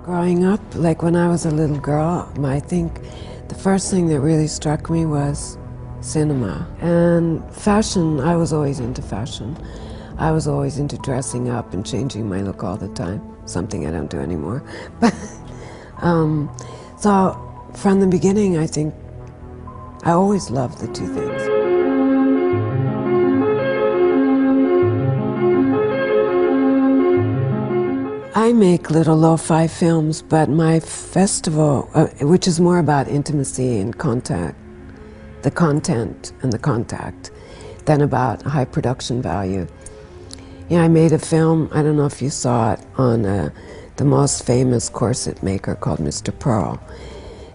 Growing up, like when I was a little girl, I think the first thing that really struck me was cinema. And fashion, I was always into fashion. I was always into dressing up and changing my look all the time, something I don't do anymore. But so from the beginning, I think I always loved the two things. I make little lo-fi films, but my festival, which is more about intimacy and contact, the content and the contact, than about high production value. Yeah, I made a film, I don't know if you saw it, on the most famous corset maker called Mr. Pearl.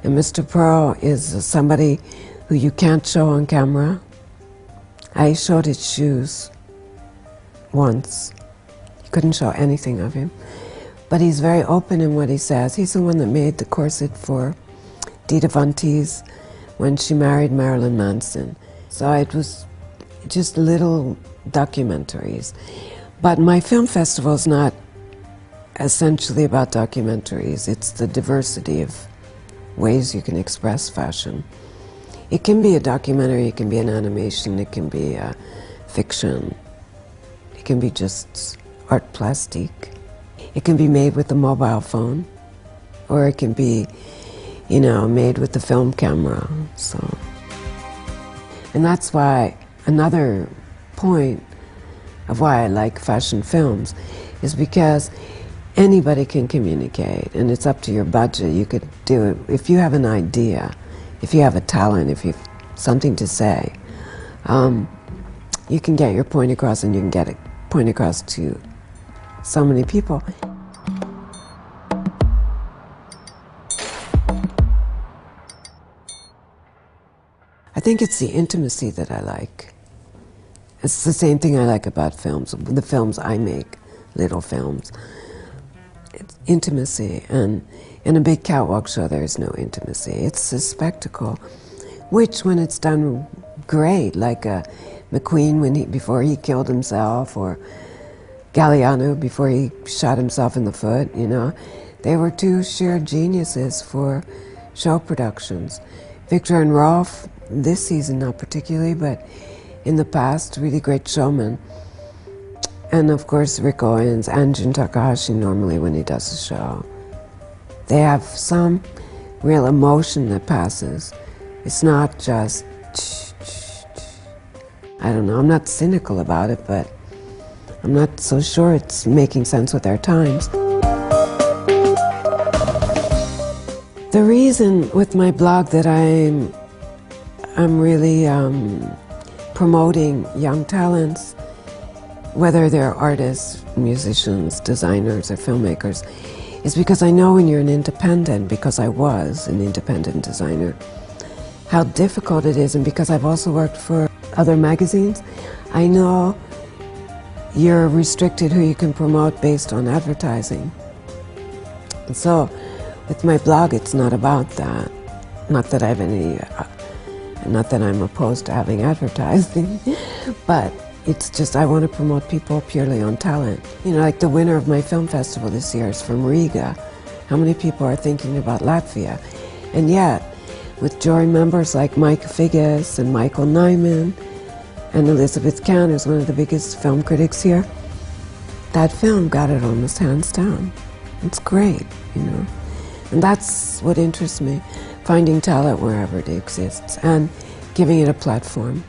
And Mr. Pearl is somebody who you can't show on camera. I showed his shoes once. You couldn't show anything of him. But he's very open in what he says. He's the one that made the corset for Dita Von Teese when she married Marilyn Manson. So it was just little documentaries. But my film festival is not essentially about documentaries. It's the diversity of ways you can express fashion. It can be a documentary, it can be an animation, it can be a fiction. It can be just art plastique. It can be made with a mobile phone, or it can be, made with the film camera. So, and that's why another point of why I like fashion films is because anybody can communicate, and it's up to your budget. You could do it if you have an idea, if you have a talent, if you have something to say. You can get your point across, and you can get a point across to so many people. I think it's the intimacy that I like. It's the same thing I like about films, the films I make, little films. It's intimacy, and in a big catwalk show there is no intimacy. It's a spectacle, which when it's done great, like McQueen before he killed himself, or Galliano before he shot himself in the foot, they were two sheer geniuses for show productions. Victor and Rolf, this season not particularly, but in the past, really great showmen. And of course Rick Owens and Jun Takahashi normally when he does a show. They have some real emotion that passes. It's not just, I don't know, I'm not cynical about it, but I'm not so sure it's making sense with our times. The reason with my blog that I'm really promoting young talents, whether they're artists, musicians, designers, or filmmakers, is because I know when you're an independent, because I was an independent designer, how difficult it is, and because I've also worked for other magazines, I know you're restricted who you can promote based on advertising. And so with my blog, it's not about that. Not that I have any, not that I'm opposed to having advertising, but it's just I want to promote people purely on talent. Like the winner of my film festival this year is from Riga. How many people are thinking about Latvia? And yet, with jury members like Mike Figgis and Michael Nyman, and Elizabeth Kahn, who's one of the biggest film critics here, that film got it almost hands down. It's great, And that's what interests me, finding talent wherever it exists and giving it a platform.